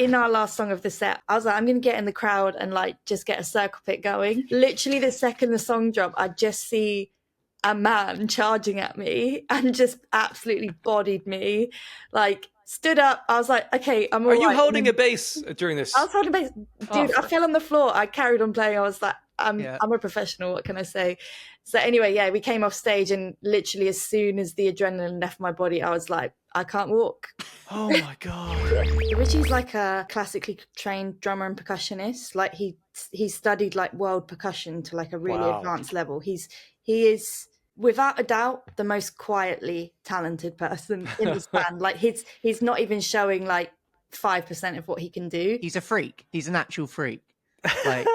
in our last song of the set, I was like, I'm going to get in the crowd and like just get a circle pit going. Literally the second the song dropped, I just see a man charging at me and just absolutely bodied me. Like stood up. I was like, okay, I'm all right. Are you holding a bass during this? I was holding bass. Dude, I fell on the floor. I carried on playing. I was like, I'm a professional. What can I say? So anyway, yeah, we came off stage and literally as soon as the adrenaline left my body, I was like, I can't walk. Oh my God. Richie's like a classically trained drummer and percussionist. Like he studied like world percussion to like a really advanced level. He is without a doubt the most quietly talented person in this band. Like he's not even showing like 5% of what he can do. He's a freak. He's an actual freak. Like,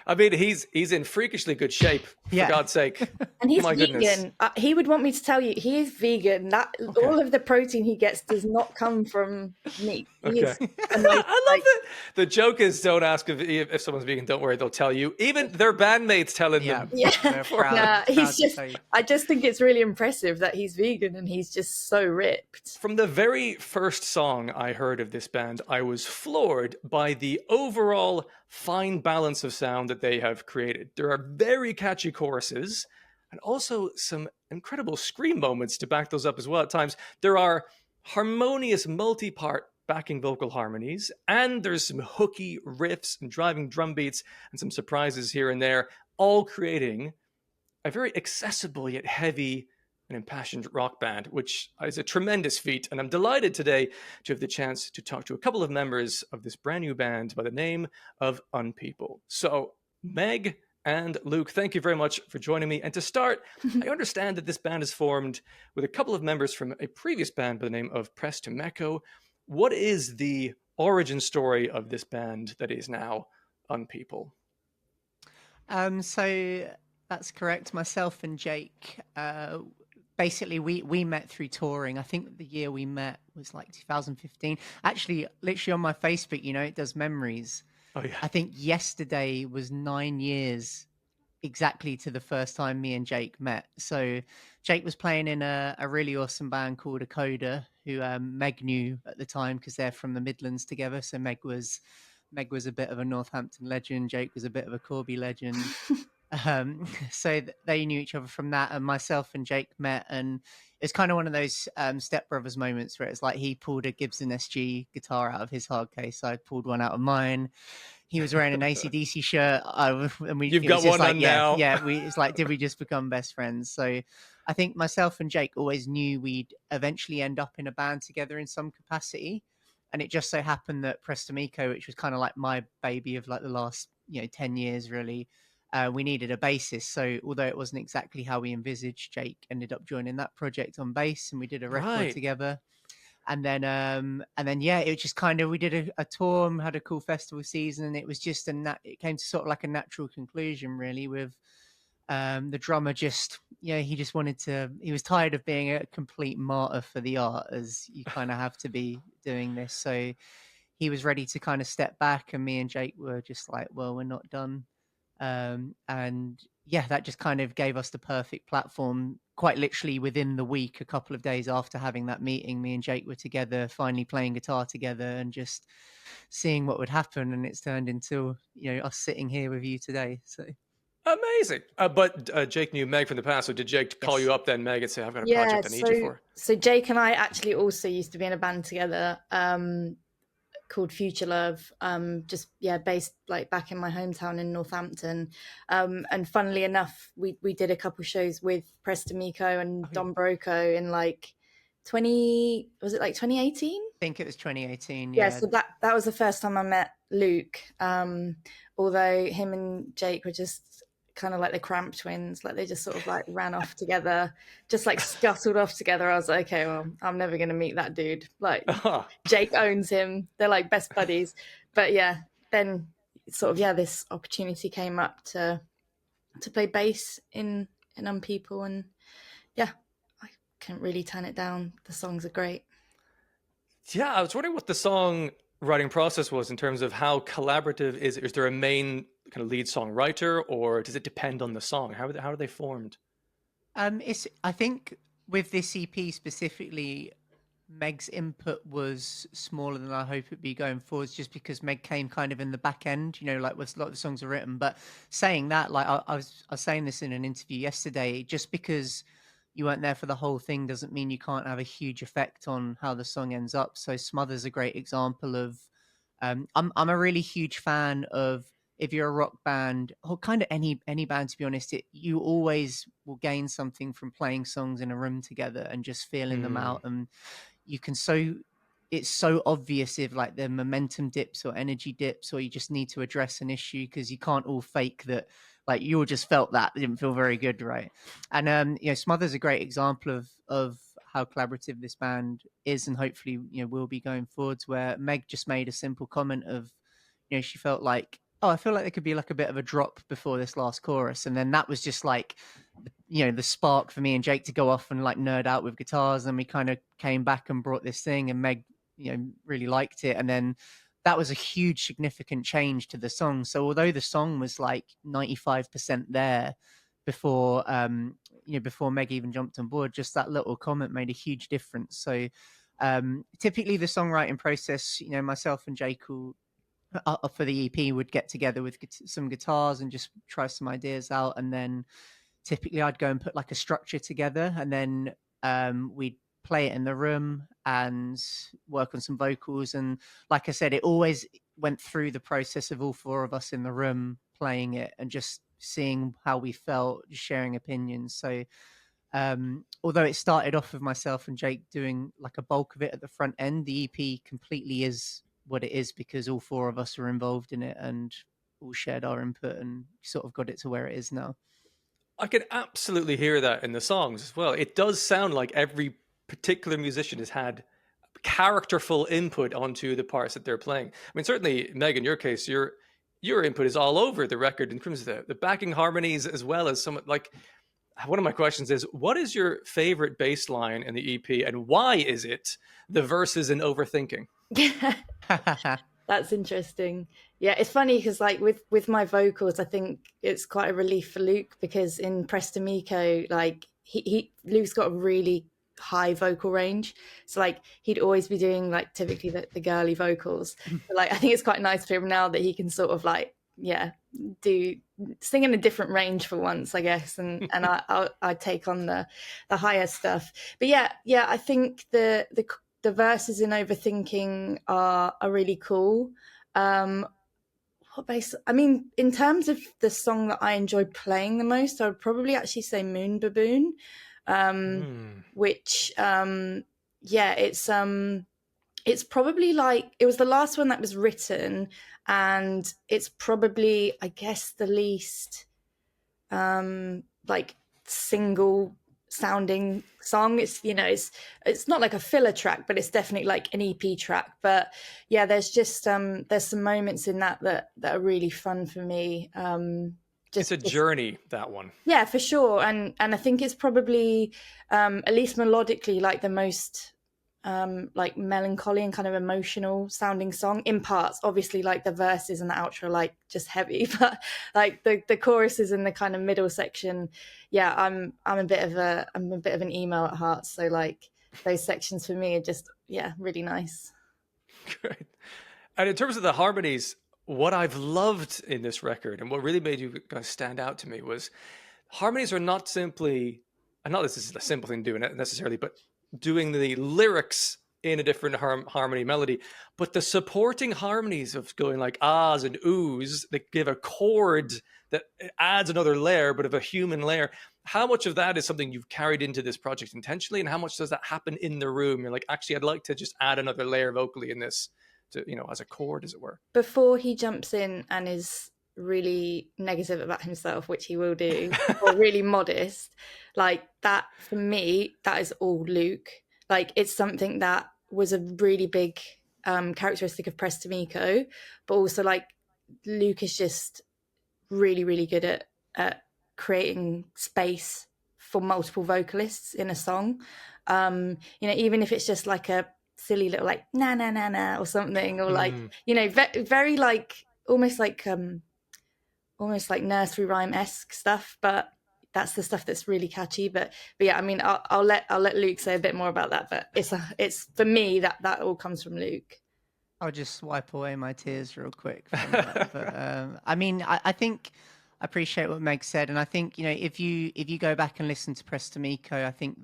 I mean, he's in freakishly good shape, for God's sake. And he's vegan. He would want me to tell you he is vegan. That all of the protein he gets does not come from meat. Okay. I love it. The joke is, don't ask if someone's vegan. Don't worry, they'll tell you. Even their bandmates telling them. I just think it's really impressive that he's vegan and he's just so ripped. From the very first song I heard of this band, I was floored by the overall fine balance of sound that they have created. There are very catchy choruses and also some incredible scream moments to back those up as well at times. There are harmonious multi-part backing vocal harmonies, and there's some hooky riffs and driving drum beats and some surprises here and there, all creating a very accessible yet heavy and impassioned rock band, which is a tremendous feat. And I'm delighted today to have the chance to talk to a couple of members of this brand new band by the name of UNPEOPLE. So Meg and Luke, thank you very much for joining me. And to start, I understand that this band is formed with a couple of members from a previous band by the name of Press to Mecco. What is the origin story of this band that is now UNPEOPLE? So that's correct. Myself and Jake, basically we met through touring. I think the year we met was like 2015. Actually, literally on my Facebook, it does memories. Oh, yeah. I think yesterday was 9 years exactly to the first time me and Jake met. So Jake was playing in a really awesome band called Acoda, who Meg knew at the time because they're from the Midlands together. So Meg was a bit of a Northampton legend. Jake was a bit of a Corby legend. So they knew each other from that, and myself and Jake met, and it's kind of one of those stepbrothers moments where it's like he pulled a Gibson SG guitar out of his hard case, I pulled one out of mine. He was wearing an AC/DC shirt, and you've got one on now. It's like, did we just become best friends? So I think myself and Jake always knew we'd eventually end up in a band together in some capacity, and it just so happened that Prestamico, which was kind of like my baby of like the last 10 years really, we needed a bassist. So although it wasn't exactly how we envisaged, Jake ended up joining that project on bass, and we did a record together. And then it was just kind of, we did a tour and had a cool festival season, and it was just it came to sort of like a natural conclusion really with the drummer just, he was tired of being a complete martyr for the art, as you kind of have to be doing this. So he was ready to kind of step back, and me and Jake were just like, well, we're not done. That just kind of gave us the perfect platform. Quite literally within the week, a couple of days after having that meeting, me and Jake were together, finally playing guitar together and just seeing what would happen. And it's turned into, us sitting here with you today. So amazing. But Jake knew Meg from the past. So did Jake call you up then, Meg, and say, I've got a project I need you for? So Jake and I actually also used to be in a band together called Future Love, based like back in my hometown in Northampton. And funnily enough, we did a couple shows with Prestamico and Don Broco in like 2018? I think it was 2018. Yeah, so that was the first time I met Luke. Although him and Jake were just kind of like the Cramp twins, like they just sort of like ran off together, just like scuttled off together. I was like, okay, well, I'm never gonna meet that dude. Like Jake owns him, they're like best buddies. But yeah, then sort of this opportunity came up to play bass in UNPEOPLE, and I couldn't really turn it down. The songs are great. Yeah, I was wondering what the song writing process was in terms of how collaborative is it? Is there a main kind of lead songwriter, or does it depend on the song? How are they formed? I think with this EP specifically, Meg's input was smaller than I hope it'd be going forwards, just because Meg came kind of in the back end, like was a lot of the songs are written. But saying that, like I was saying this in an interview yesterday, just because you weren't there for the whole thing doesn't mean you can't have a huge effect on how the song ends up. So Smother's a great example of. I'm a really huge fan of, if you're a rock band or kind of any band, to be honest, you always will gain something from playing songs in a room together and just feeling them out. And you can it's so obvious if like the momentum dips or energy dips, or you just need to address an issue, because you can't all fake that. Like, you all just felt that it didn't feel very good, right? And Smother's a great example of how collaborative this band is, and hopefully will be going forwards. Where Meg just made a simple comment of, she felt like, oh, I feel like there could be like a bit of a drop before this last chorus, and then that was just like, the spark for me and Jake to go off and like nerd out with guitars. And we kind of came back and brought this thing, and Meg really liked it, and then that was a huge significant change to the song. So although the song was like 95% there before before Meg even jumped on board, just that little comment made a huge difference. So typically the songwriting process, myself and Jake will, for the EP, would get together with some guitars and just try some ideas out, and then typically I'd go and put like a structure together, and then we'd play it in the room and work on some vocals. And like I said, it always went through the process of all four of us in the room playing it and just seeing how we felt, just sharing opinions. So although it started off with myself and Jake doing like a bulk of it at the front end, the EP completely is what it is because all four of us were involved in it and all shared our input and sort of got it to where it is now. I can absolutely hear that in the songs as well. It does sound like every particular musician has had characterful input onto the parts that they're playing. I mean, certainly, Meg, in your case, your input is all over the record in terms of the backing harmonies, as well as some, like, one of my questions is, what is your favorite bass line in the EP, and why is it the verses in Overthinking? That's interesting. Yeah, it's funny because like with my vocals, I think it's quite a relief for Luke, because in Presto Mico, like Luke's got a really high vocal range, so like he'd always be doing like typically the girly vocals. But, like, I think it's quite nice for him now that he can sort of like sing in a different range for once, I guess, and I take on the higher stuff. But yeah, I think the verses in Overthinking are really cool. I mean, in terms of the song that I enjoy playing the most, I would probably actually say Moon Baboon, which it's probably like, it was the last one that was written, and it's probably, I guess, the least like single sounding song. It's it's not like a filler track, but it's definitely like an EP track. But yeah, there's just there's some moments in that are really fun for me. It's a journey, that one. Yeah, for sure. And I think it's probably at least melodically like the most like melancholy and kind of emotional sounding song in parts. Obviously, like the verses and the outro like just heavy, but like the choruses and the kind of middle section, yeah, I'm a bit of an emo at heart, so like those sections for me are just really nice. Great. And in terms of the harmonies, what I've loved in this record and what really made you guys stand out to me was harmonies are not simply, and not this is a simple thing doing it necessarily, but doing the lyrics in a different harmony melody, but the supporting harmonies of going like ahs and oohs that give a chord that adds another layer, but of a human layer. How much of that is something you've carried into this project intentionally, and how much does that happen in the room? You're like, actually, I'd like to just add another layer vocally in this, to, as a chord, as it were. Before he jumps in and is really negative about himself, which he will do, or really modest, like that, for me, that is all Luke. Like, it's something that was a really big characteristic of Presto Mico, but also like Luke is just really, really good at creating space for multiple vocalists in a song. Even if it's just like a silly little like na na na na or something, or like very like almost like nursery rhyme-esque stuff, but that's the stuff that's really catchy. But yeah, I mean, I'll let Luke say a bit more about that. But it's for me that all comes from Luke. I'll just wipe away my tears real quick from that. But I mean, I think I appreciate what Meg said, and I think, you know, if you go back and listen to Prestamico, I think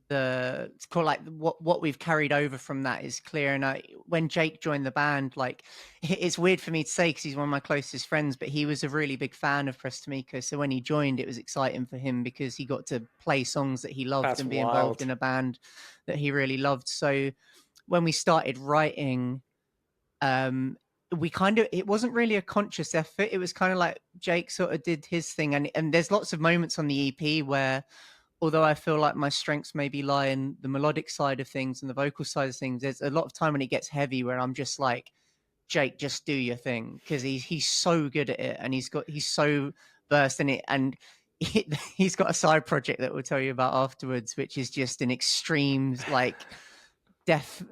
it's called like what we've carried over from that is clear. And when Jake joined the band, like, it's weird for me to say because he's one of my closest friends, but he was a really big fan of Prestamico. So when he joined, it was exciting for him because he got to play songs that he loved That's and be wild. involved in a band that he really loved. So when we started writing, we kind of, it wasn't really a conscious effort. It was kind of like Jake sort of did his thing, and there's lots of moments on the EP where, although I feel like my strengths maybe lie in the melodic side of things and the vocal side of things, there's a lot of time when it gets heavy where I'm just like, Jake, just do your thing, because he's so good at it, and he's so versed in it, and he's got a side project that we'll tell you about afterwards, which is just an extreme like death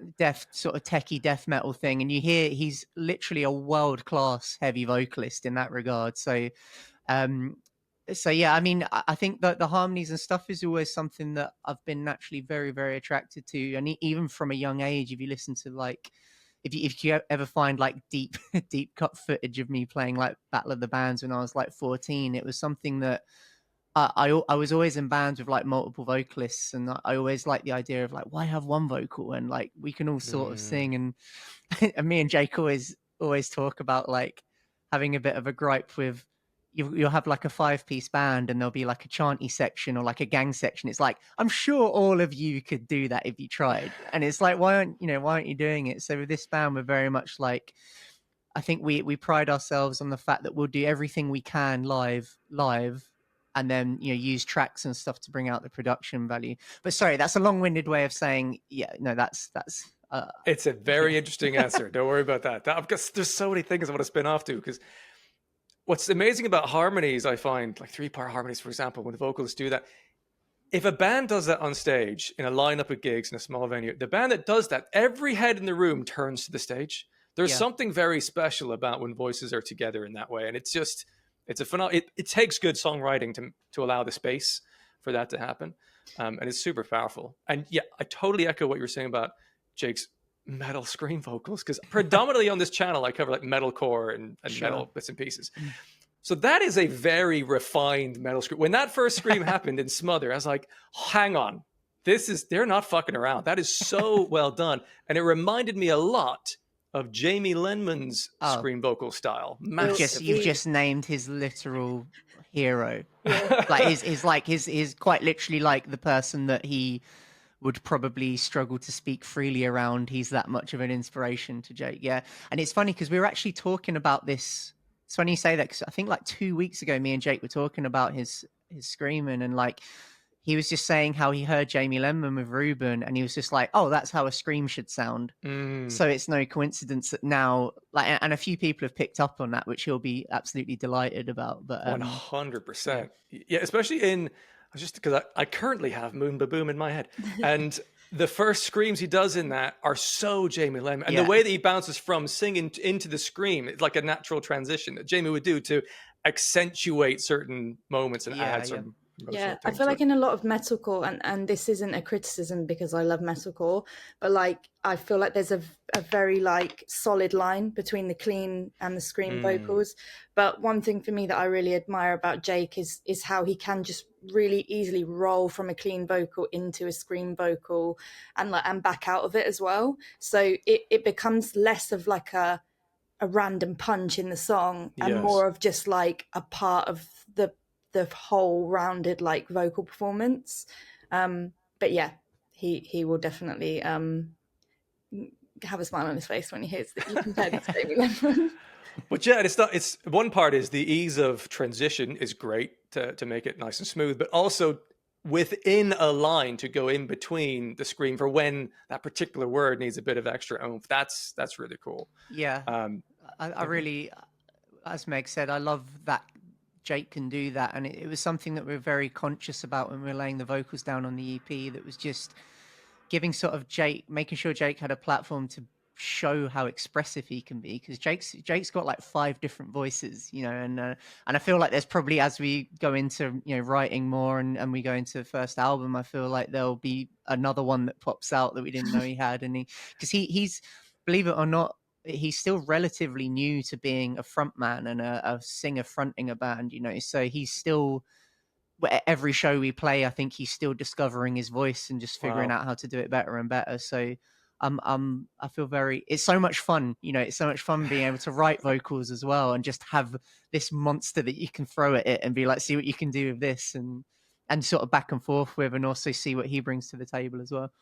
sort of techie death metal thing, and you hear he's literally a world-class heavy vocalist in that regard. So yeah, I mean, I think that the harmonies and stuff is always something that I've been naturally very, very attracted to, and even from a young age, if you listen to like, if you ever find like deep cut footage of me playing like Battle of the Bands when I was like 14, it was something that I was always in bands with like multiple vocalists, and I always liked the idea of like, why have one vocal and like we can all sort of sing. And and me and Jake always talk about like having a bit of a gripe with, you'll have like a 5-piece band and there'll be like a chanty section or like a gang section. It's like, I'm sure all of you could do that if you tried. And it's like, why aren't you doing it? So with this band, we're very much like, I think we pride ourselves on the fact that we'll do everything we can live, and then, you know, use tracks and stuff to bring out the production value. But sorry, that's a long-winded way of saying, yeah, no, that's it's a very interesting answer. Don't worry about that. Because there's so many things I want to spin off to. Because what's amazing about harmonies, I find, like 3-part harmonies, for example, when the vocalists do that, if a band does that on stage in a lineup of gigs in a small venue, the band that does that, every head in the room turns to the stage. There's something very special about when voices are together in that way. And it's a phenomenal, it takes good songwriting to allow the space for that to happen. And it's super powerful. And yeah, I totally echo what you were saying about Jake's metal scream vocals, because predominantly on this channel, I cover like metalcore and metal bits and pieces. So that is a very refined metal scream. When that first scream happened in Smother, I was like, hang on, they're not fucking around. That is so well done. And it reminded me a lot of Jamie Lenman's scream vocal style. You've just named his literal hero. Like his quite literally like the person that he would probably struggle to speak freely around. He's that much of an inspiration to Jake. Yeah. And it's funny because we were actually talking about this. It's funny you say that, because I think like 2 weeks ago, me and Jake were talking about his screaming, and like, he was just saying how he heard Jamie Lenman with Reuben, and he was just like, oh, that's how a scream should sound. So it's no coincidence that now, like, and a few people have picked up on that, which he'll be absolutely delighted about. But 100%. Yeah, especially in, just because I currently have Moon Ba Boom in my head. And the first screams he does in that are so Jamie Lenman. And the way that he bounces from singing into the scream, it's like a natural transition that Jamie would do to accentuate certain moments and add some. Yeah, I feel like in a lot of metalcore, and this isn't a criticism because I love metalcore, but like I feel like there's a very like solid line between the clean and the scream vocals. But one thing for me that I really admire about Jake is how he can just really easily roll from a clean vocal into a scream vocal and back out of it as well. So it becomes less of like a random punch in the song and more of just like a part of the whole rounded like vocal performance. But yeah, he will definitely have a smile on his face when he hears that you compare this to Jamie Lenman. But yeah, it's one part is the ease of transition is great to make it nice and smooth, but also within a line to go in between the scream for when that particular word needs a bit of extra oomph. That's really cool. Yeah. I really, as Meg said, I love that Jake can do that, and it was something that we were very conscious about when we were laying the vocals down on the EP. That was just giving sort of Jake, making sure Jake had a platform to show how expressive he can be, because Jake's got like 5 different voices, you know, and I feel like there's probably, as we go into, you know, writing more and we go into the first album, I feel like there'll be another one that pops out that we didn't know he had. And he's, believe it or not, he's still relatively new to being a frontman and a singer fronting a band, you know, so he's still, every show we play, I think he's still discovering his voice and just figuring out how to do it better and better. So I feel it's so much fun, you know, it's so much fun being able to write vocals as well and just have this monster that you can throw at it and be like, see what you can do with this, and sort of back and forth with, and also see what he brings to the table as well.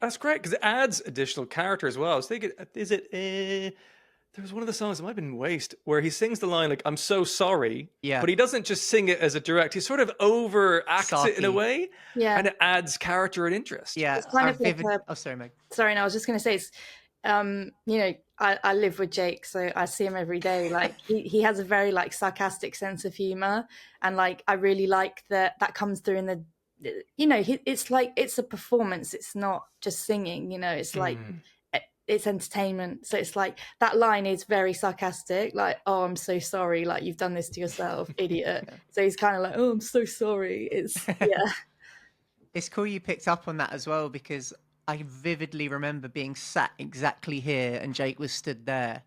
That's great, because it adds additional character as well. I was thinking, is it there was one of the songs, it might have been Waste, where he sings the line like, I'm so sorry, but he doesn't just sing it as a direct, he sort of overacts it in a way, and it adds character and interest. Yeah, it's kind of like oh, sorry, Meg. Sorry, no, I was just going to say, it's, you know, I live with Jake, so I see him every day. Like he has a very like sarcastic sense of humor, and like I really like that comes through in the, you know, it's like, it's a performance, it's not just singing, you know, it's like it's entertainment. So it's like that line is very sarcastic, like, oh, I'm so sorry, like you've done this to yourself, idiot. So he's kind of like, oh, I'm so sorry. It's It's cool you picked up on that as well, because I vividly remember being sat exactly here and Jake was stood there,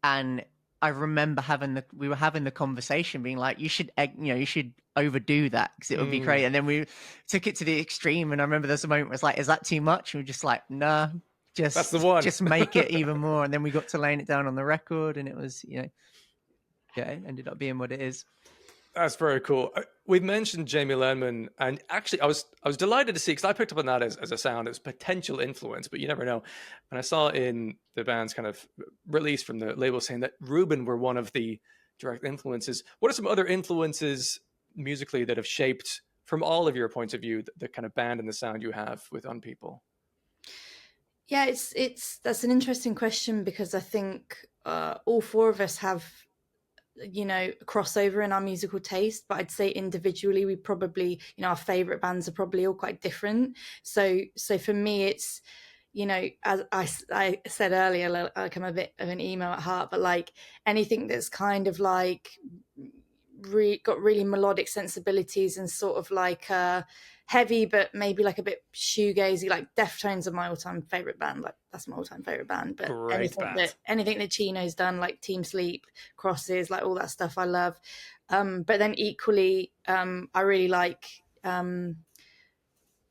and I remember we were having the conversation being like, you should overdo that because it would be great. And then we took it to the extreme, and I remember there's a moment where it's like, is that too much? And we're just like, nah, that's the one. Just make it even more. And then we got to laying it down on the record, and it was, you know, it ended up being what it is. That's very cool. We've mentioned Jamie Lenman, and actually I was delighted to see, because I picked up on that as a sound, as potential influence, but you never know. And I saw in the band's kind of release from the label saying that Reuben were one of the direct influences. What are some other influences musically that have shaped, from all of your points of view, the kind of band and the sound you have with UNPEOPLE? Yeah, that's an interesting question, because I think all 4 of us have, you know, crossover in our musical taste, but I'd say individually we probably, you know, our favorite bands are probably all quite different. So for me, it's, you know, as I said earlier, like I'm a bit of an emo at heart, but like anything that's kind of like got really melodic sensibilities and sort of like heavy, but maybe like a bit shoegazy, like Deftones are my all-time favorite band. Like that's my all-time favorite band. But anything that Chino's done, like Team Sleep, Crosses, like all that stuff, I love. But then equally, I really like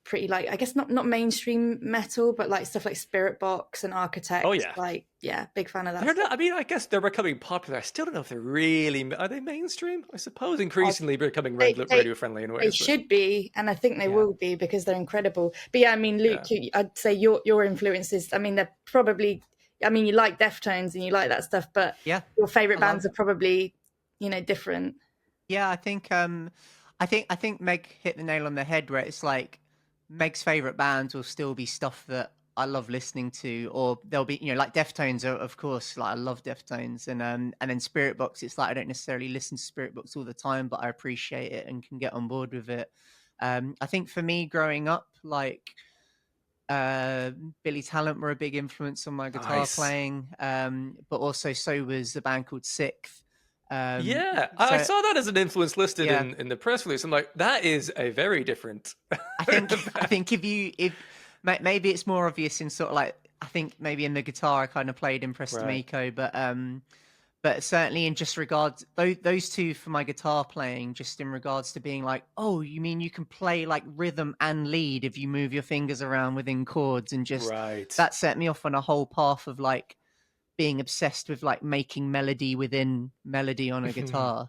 pretty, like, I guess not mainstream metal, but like stuff like Spirit Box and Architect. Oh yeah, like big fan of that. I mean, I guess they're becoming popular. I still don't know if they're really, are they mainstream? I suppose increasingly becoming radio friendly in ways. They should be, and I think they will be, because they're incredible. But yeah, I mean, Luke, I'd say your influences, I mean, they're probably, I mean, you like Deftones and you like that stuff, but your favorite bands are probably, you know, different. Yeah, I think Meg hit the nail on the head, where it's like Meg's favorite bands will still be stuff that I love listening to, or there'll be, you know, like Deftones, of course, like I love Deftones, and then Spirit Box, it's like I don't necessarily listen to Spirit Box all the time, but I appreciate it and can get on board with it. I think for me growing up, like Billy Talent were a big influence on my guitar playing, but also so was a band called Sixth. I saw that as an influence listed in the press release. I'm like, that is a very different. I think if maybe it's more obvious in sort of like, I think maybe in the guitar I kind of played in Prestamico, but certainly in just regards those two for my guitar playing, just in regards to being like, oh, you mean you can play like rhythm and lead if you move your fingers around within chords, and just that set me off on a whole path of like being obsessed with like making melody within melody on a guitar.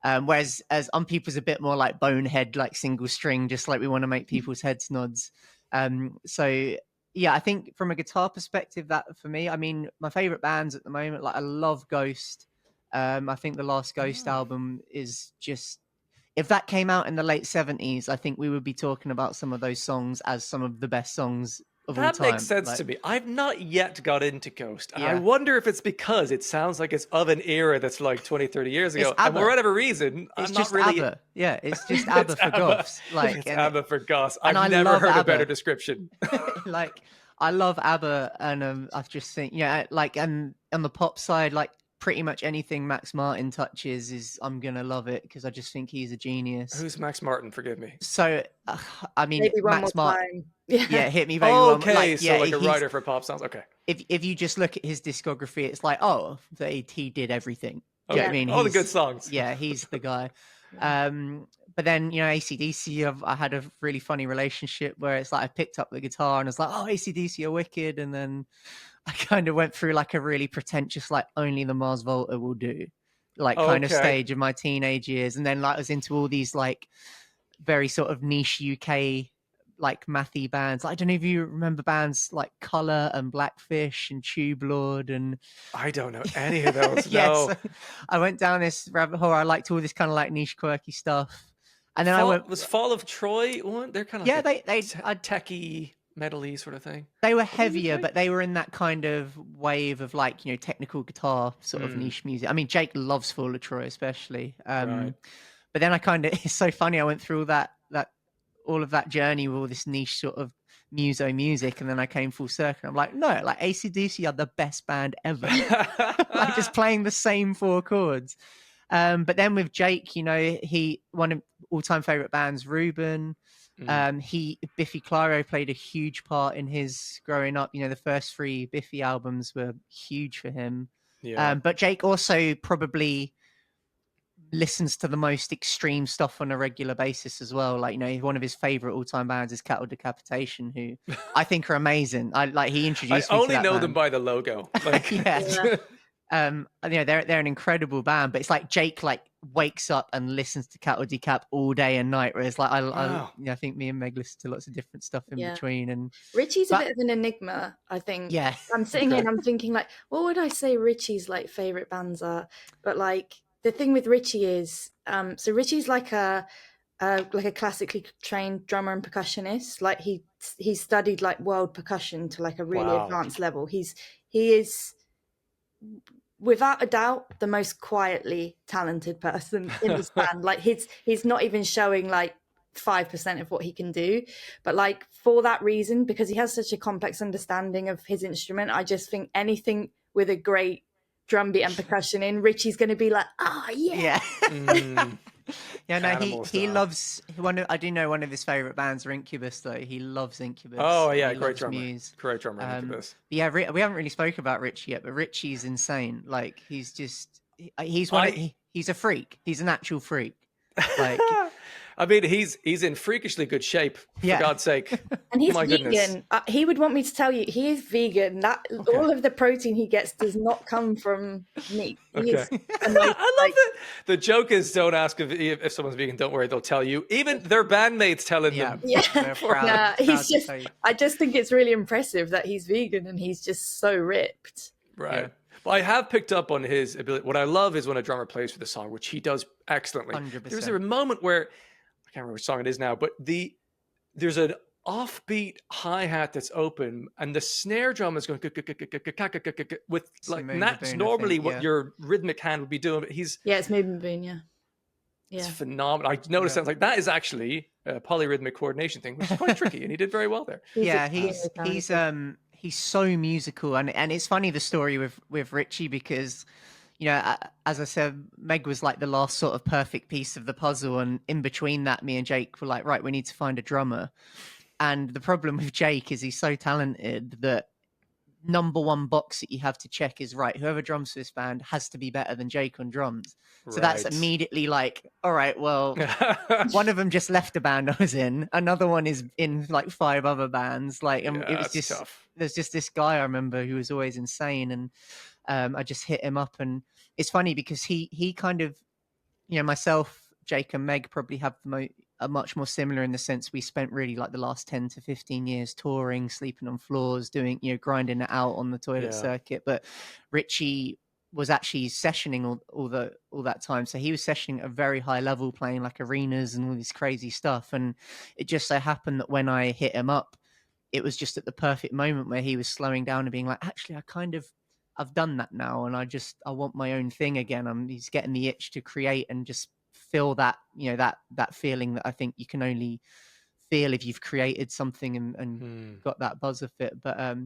Whereas as UNPEOPLE's a bit more like bonehead, like single string, just like we want to make people's heads nods. So yeah, I think from a guitar perspective, that for me, I mean, my favorite bands at the moment, like I love Ghost. I think the last Ghost album is just, if that came out in the late 70s, I think we would be talking about some of those songs as some of the best songs of all time. That makes sense to me. I've not yet got into Ghost. And I wonder if it's because it sounds like it's of an era that's like 20, 30 years ago. And for whatever reason, it's I'm just not really... ABBA. Yeah, it's just ABBA for goths. Like, it's ABBA for goths. I've never heard a better description. Like, I love ABBA, and I just think, like, and on the pop side, like pretty much anything Max Martin touches is I'm gonna love it because I just think he's a genius. Who's Max Martin? Forgive me. So, I mean, Maybe one more Max Martin, time. Yeah. yeah, hit me baby one. Okay, Like, so yeah, like a he's writer for pop songs. Okay. if you just look at his discography, it's like, oh, he did everything. Do you know what I mean? All the good He's songs. yeah, he's the guy. Yeah. But then, AC/DC, I had a really funny relationship where it's like I picked up the guitar and I was like, oh, AC/DC are wicked, and then I kind of went through like a really pretentious, like only the Mars Volta will do, like kind of Okay. stage of my teenage years, and then like I was into all these like very sort of niche UK like mathy bands. I don't know if you remember bands like Colour and Blackfish and Tube Lord and I don't know any of those. yes, No. I went down this rabbit hole. I liked all this kind of like niche quirky stuff, and then Was Fall of Troy one? They're kind of yeah, like they techie, metal-y sort of thing. they were heavier, but they were in that kind of wave of like technical guitar sort of niche music. I mean, Jake loves Fall of Troy especially. Right. But then it's so funny. I went through all of that journey with all this niche sort of muso music, and then I came full circle. I'm like, no, like AC/DC are the best band ever. Like just playing the same 4 chords. But then with Jake, he one of all-time favorite bands, Reuben. Biffy Clyro played a huge part in his growing up. The first 3 Biffy albums were huge for him. Yeah. But Jake also probably listens to the most extreme stuff on a regular basis as well. Like, one of his favorite all-time bands is Cattle Decapitation, who I think are amazing. He introduced me to only that know band. them by the logo. Like, yeah. They're an incredible band, but it's like Jake like wakes up and listens to Cattle Decap all day and night, whereas like I think me and Meg listen to lots of different stuff in between. And Richie's a bit of an enigma, I think. Yeah, I'm sitting here and I'm thinking like, what would I say Richie's like favorite bands are? But like the thing with Richie is, so Richie's like a classically trained drummer and percussionist. Like he studied like world percussion to like a really advanced level. He is without a doubt the most quietly talented person in this band. Like he's not even showing like 5% of what he can do, but like for that reason, because he has such a complex understanding of his instrument, I just think anything with a great drum beat and percussion in, Richie's going to be like, yeah. Yeah, no, he loves I do know one of his favorite bands are Incubus, though. He loves Incubus. Oh yeah, great drummer. Muse. Great drummer. Incubus. Yeah, we haven't really spoken about Richie yet, but Richie's insane. Like he's a freak. He's an actual freak. Like I mean, he's in freakishly good shape, for God's sake. And he's My vegan. Goodness. He would want me to tell you he is vegan. All of the protein he gets does not come from meat. Okay. I love it. The joke is, don't ask if someone's vegan. Don't worry, they'll tell you. Even their bandmates telling them. Yeah. I just think it's really impressive that he's vegan and he's just so ripped. Right. Yeah. Well, I have picked up on his ability. What I love is when a drummer plays for the song, which he does excellently. 100%. There's a moment where I can't remember which song it is now, but there's an offbeat hi-hat that's open and the snare drum is going with like that's normally what your rhythmic hand would be doing, but it's Moving Boon. Yeah, it's phenomenal. I noticed that like that is actually a polyrhythmic coordination thing, which is quite tricky, and he did very well there. He's so musical, and it's funny the story with Richie, because as I said, Meg was like the last sort of perfect piece of the puzzle, and in between that, me and Jake were like, right, we need to find a drummer. And the problem with Jake is he's so talented that number one box that you have to check is, right, whoever drums for this band has to be better than Jake on drums. So that's immediately like, all right, well, one of them just left the band I was in, another one is in like 5 other bands. Like, it was just tough. There's just this guy I remember who was always insane, and I just hit him up. And it's funny because he kind of, myself, Jake and Meg probably have are much more similar in the sense we spent really like the last 10 to 15 years touring, sleeping on floors, doing, grinding it out on the toilet circuit. But Richie was actually sessioning all that time. So he was sessioning at a very high level, playing like arenas and all this crazy stuff. And it just so happened that when I hit him up, it was just at the perfect moment where he was slowing down and being like, actually, I've done that now. And I want my own thing again. He's getting the itch to create and just feel that, that feeling that I think you can only feel if you've created something and got that buzz of it. But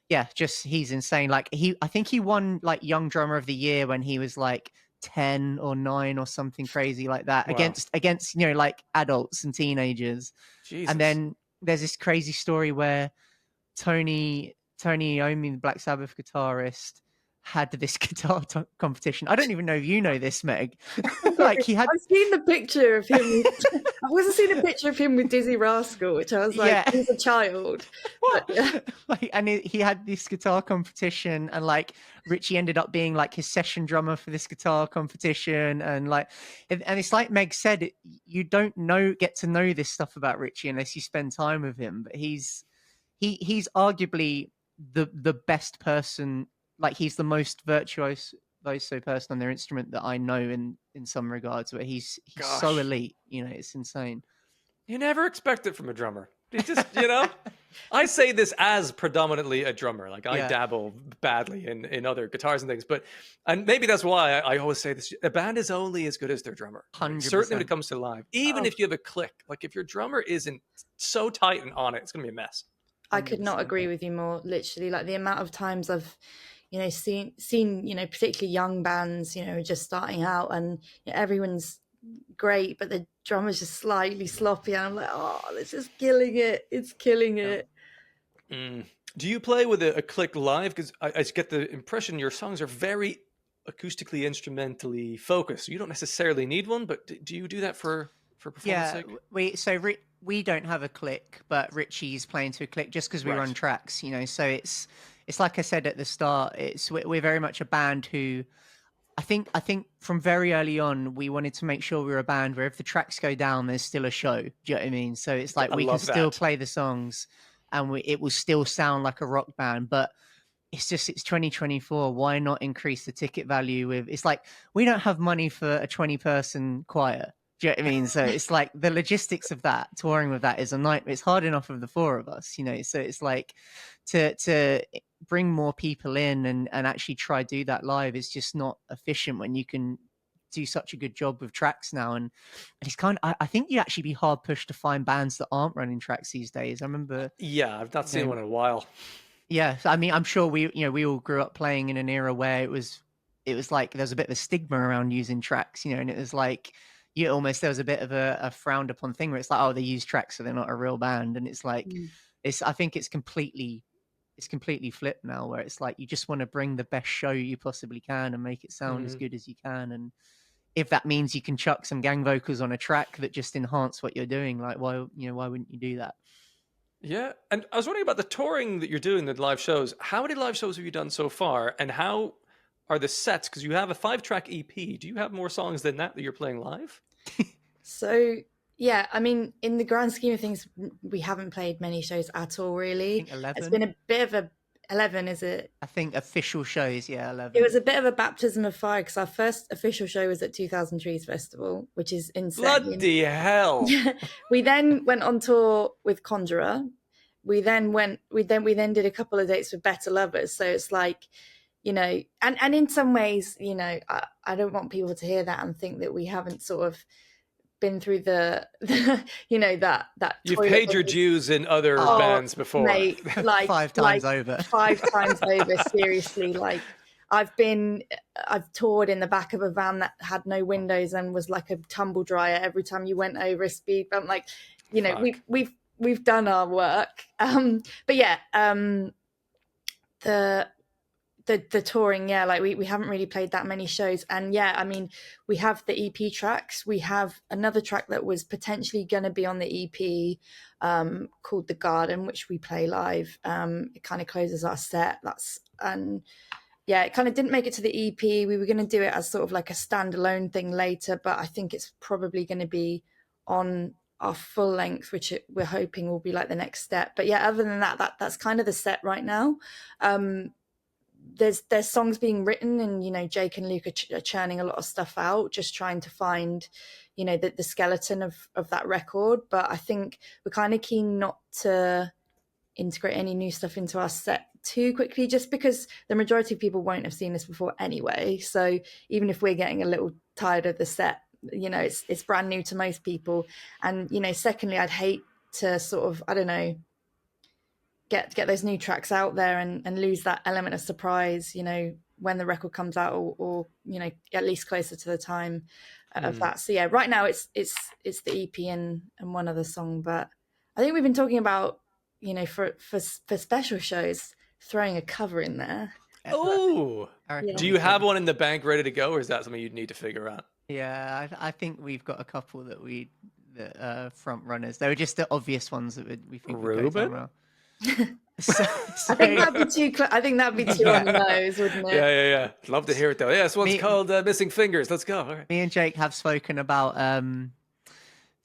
yeah, just he's insane. Like I think he won like Young Drummer of the Year when he was like 10 or 9 or something crazy like that, Wow. against like adults and teenagers. Jesus. And then there's this crazy story where Tony Iommi, the Black Sabbath guitarist, had this guitar competition. I don't even know if you know this, Meg. Like he had. I've seen the picture of him. I've also seen a picture of him with Dizzy Rascal, which I was like, Yeah. he's a child. But, yeah. Like, and he had this guitar competition, and like Richie ended up being like his session drummer for this guitar competition, and like, and it's like Meg said, you don't get to know this stuff about Richie unless you spend time with him. But he's arguably the best person. Like he's the most virtuoso person on their instrument that I know in some regards, where he's so elite, it's insane. You never expect it from a drummer. It just, I say this as predominantly a drummer. Like I dabble badly in other guitars and things, and maybe that's why I always say this: a band is only as good as their drummer. 100%. Certainly when it comes to live, even if you have a click, like if your drummer isn't so tight and on it, it's going to be a mess. 100%. I could not agree with you more. Literally, like the amount of times I've seen particularly young bands are just starting out, and everyone's great, but the drummer's just slightly sloppy, and I'm like, oh, this is killing it. It's killing it. Do you play with a click live? Because I get the impression your songs are very acoustically, instrumentally focused. You don't necessarily need one, but do you do that for performance sake? We don't have a click, but Richie's playing to a click just because we run tracks, so it's like I said at the start, we're very much a band who I think from very early on, we wanted to make sure we were a band where if the tracks go down, there's still a show. Do you know what I mean? So it's like we can still play the songs and it will still sound like a rock band, but it's 2024. Why not increase the ticket value it's like, we don't have money for a 20-person choir. Do you know what I mean? So it's like the logistics of that, touring with that is a nightmare. It's hard enough of the 4 of us, so it's like to bring more people in and actually try do that live is just not efficient when you can do such a good job with tracks now. And it's I think you'd actually be hard pushed to find bands that aren't running tracks these days. I remember. Yeah, I've not seen one in a while. Yeah, I mean, I'm sure we all grew up playing in an era where it was like there was a bit of a stigma around using tracks, and it was like there was a bit of a frowned upon thing where it's like, oh, they use tracks, so they're not a real band. And it's like, I think it's completely flipped now, where it's like you just want to bring the best show you possibly can and make it sound as good as you can. And if that means you can chuck some gang vocals on a track that just enhance what you're doing, like why wouldn't you do that? Yeah, and I was wondering about the touring that you're doing, the live shows. How many live shows have you done so far, and how are the sets? Because you have a 5-track EP. Do you have more songs than that you're playing live? So yeah, I mean, in the grand scheme of things, we haven't played many shows at all, really. I think 11. It's been a bit of 11, is it? I think official shows, 11. It was a bit of a baptism of fire because our first official show was at 2000 Trees Festival, which is insane. Bloody hell! We then went on tour with Conjurer. We then did a couple of dates with Better Lovers. So it's like, and in some ways, I don't want people to hear that and think that we haven't sort of been through the that you've paid your dues in other bands before, mate, like 5 times over. 5 times over, seriously. Like I've toured in the back of a van that had no windows and was like a tumble dryer every time you went over a speed bump. Like, we've done our work. But yeah, the touring, like we haven't really played that many shows. And yeah, I mean, we have the EP tracks. We have another track that was potentially going to be on the EP called The Garden, which we play live. It kind of closes our set. It kind of didn't make it to the EP. We were going to do it as sort of like a standalone thing later, but I think it's probably going to be on our full length, which we're hoping will be like the next step. But yeah, other than that's kind of the set right now. There's songs being written, and Jake and Luke are churning a lot of stuff out, just trying to find the skeleton of that record. But I think we're kind of keen not to integrate any new stuff into our set too quickly, just because the majority of people won't have seen this before anyway. So even if we're getting a little tired of the set, it's brand new to most people. And secondly, I'd hate to sort of, I don't know, get those new tracks out there and lose that element of surprise, you know, when the record comes out, or you know, at least closer to the time of that. So yeah, right now it's the EP and one other song, but I think we've been talking about, you know, for special shows, throwing a cover in there. Oh, Yeah. do you have one in the bank ready to go, or is that something you'd need to figure out? Yeah, I think we've got a couple that front runners. They were just the obvious ones that we think would go down Reuben? well. I think that'd be too. I think that'd be too on the nose, wouldn't it? Yeah. Love to hear it though. Yeah, this one's called "Missing Fingers." Let's go. All right. Me and Jake have spoken about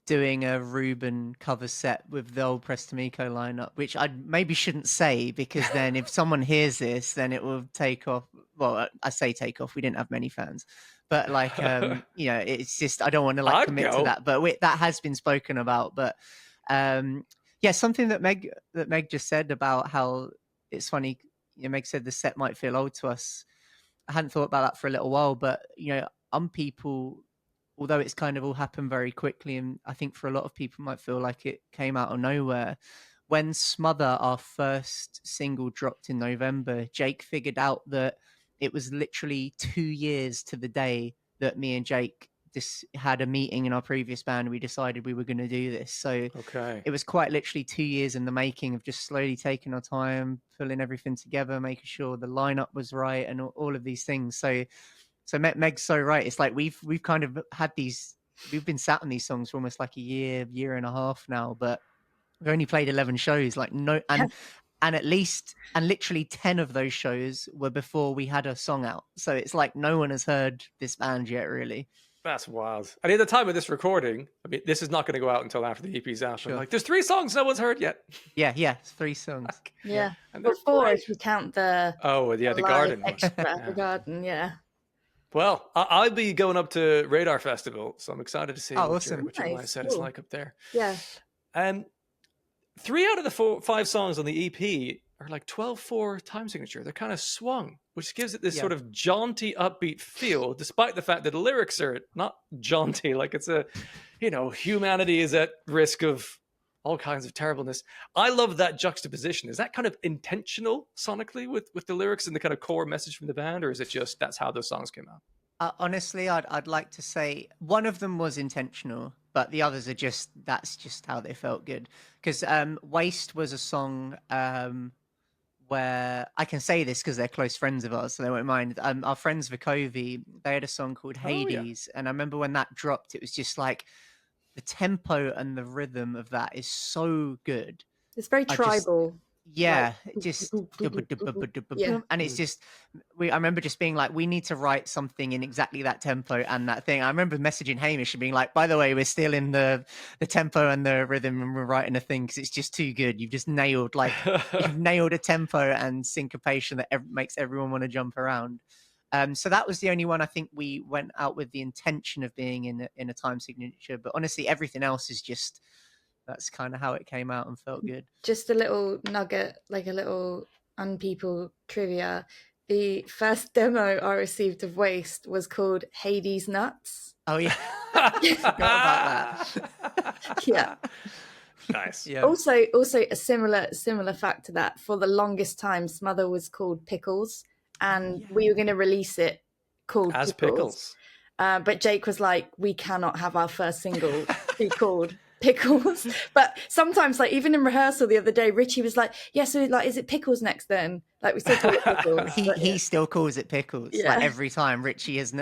doing a Reuben cover set with the old Prestamico lineup, which I maybe shouldn't say, because then if someone hears this, then it will take off. Well, I say take off. We didn't have many fans, but like, you know, it's just, I don't want to like commit to that, but that has been spoken about. But yeah, something that Meg just said about how it's funny. You know, Meg said the set might feel old to us. I hadn't thought about that for a little while, but you know, people, although it's kind of all happened very quickly, and I think for a lot of people might feel like it came out of nowhere. When Smother, our first single, dropped in November, Jake figured out that it was literally 2 years to the day that me and Jake just had a meeting in our previous band. We decided we were going to do this. So it was quite literally 2 years in the making of just slowly taking our time, pulling everything together, making sure the lineup was right, and all of these things. So Meg's so right. It's like we've kind of had we've been sat on these songs for almost like a year and a half now, but we've only played 11 shows. Like and literally 10 of those shows were before we had a song out. So it's like no one has heard this band yet, really. That's wild. And at the time of this recording, I mean, this is not going to go out until after the EP's out. Sure. Like, there's 3 songs no one's heard yet. Yeah, 3 songs. Yeah. Well, 4 if you count the the garden one. The garden, yeah. Well, I'll be going up to Radar Festival, so I'm excited to see what your live set is like up there. Yeah. 3 out of the 5 songs on the EP are like 12/4 time signature. They're kind of swung, which gives it this sort of jaunty, upbeat feel, despite the fact that the lyrics are not jaunty. Like it's humanity is at risk of all kinds of terribleness. I love that juxtaposition. Is that kind of intentional sonically with the lyrics and the kind of core message from the band, or is it just that's how those songs came out? Honestly, I'd like to say one of them was intentional, but the others are that's just how they felt good. Because Waste was a song where I can say this because they're close friends of ours, so they won't mind. Our friends Vicovi, they had a song called Hades, and I remember when that dropped, it was just like the tempo and the rhythm of that is so good. It's very tribal. And it's just I remember just being like, we need to write something in exactly that tempo and that thing. I remember messaging Hamish and being like, by the way, we're still in the tempo and the rhythm, and we're writing a thing because it's just too good. You've just nailed you've nailed a tempo and syncopation that makes everyone want to jump around. So that was the only one I think we went out with the intention of being in a time signature, but honestly everything else is just, that's kind of how it came out and felt good. Just a little nugget, like a little UNPEOPLE trivia. The first demo I received of Waste was called Hades Nuts. Oh yeah. Forgot about that. Yeah. Nice. Yeah. Also a similar fact to that, for the longest time Smother was called Pickles, and we were going to release it called as Pickles. But Jake was like, we cannot have our first single be called Pickles. But sometimes, like even in rehearsal the other day, Richie was like, yeah, so like, is it Pickles next then? Like we still call it Pickles. He still calls it Pickles. Yeah. Like every time. Richie's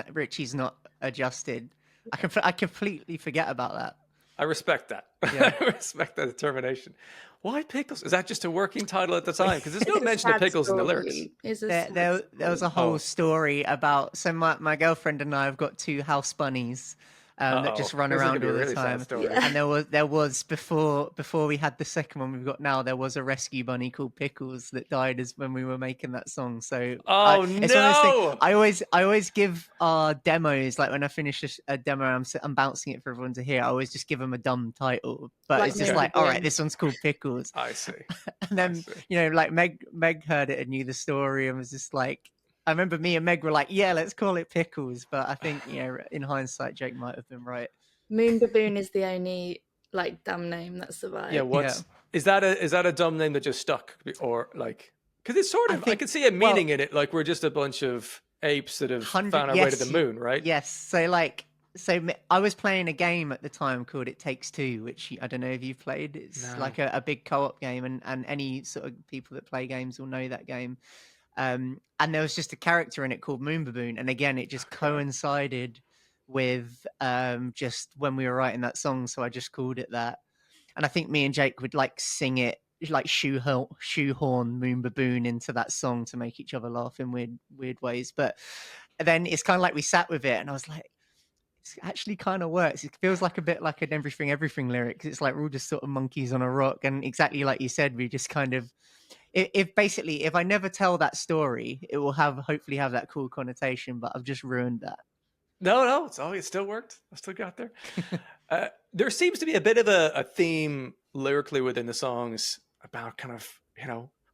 not adjusted. I completely forget about that. I respect that. Yeah. I respect that determination. Why Pickles? Is that just a working title at the time? Because there's no mention of pickles in the lyrics. There was a whole story about, so my girlfriend and I have got 2 house bunnies that just run around all the time. And there was before we had the second one we've got now, there was a rescue bunny called Pickles that died when we were making that song. So I always give our demos, like when I finish a demo, I'm bouncing it for everyone to hear. I always just give them a dumb title, but like, it's just all right, this one's called Pickles. I see. And then like Meg heard it and knew the story and was just like, I remember me and Meg were like, yeah, let's call it Pickles. But I think, in hindsight, Jake might have been right. Moon Baboon is the only like dumb name. That's the Yeah, vibe. Yeah. is that a dumb name that just stuck, or like, because it's sort I of, I think, can see a well, meaning in it, like we're just a bunch of apes that have 100, found our way to the yes, moon, right? yes. So like, I was playing a game at the time called It Takes Two, which I don't know if you've played. It's No. like a big co-op game, and any sort of people that play games will know that game. And there was just a character in it called Moon Baboon, and again, it just God. coincided with just when we were writing that song, so I just called it that. And I think me and Jake would like sing it, like shoehorn Moon Baboon into that song to make each other laugh in weird ways. But then it's kind of like we sat with it, and I was like, it actually kind of works. It feels like a bit like an everything lyric, 'cause it's like we're all just sort of monkeys on a rock, and exactly like you said, we just kind of, if basically, if I never tell that story, it will hopefully have that cool connotation, but I've just ruined that. No, it still worked. I still got there. There seems to be a bit of a theme lyrically within the songs about kind of,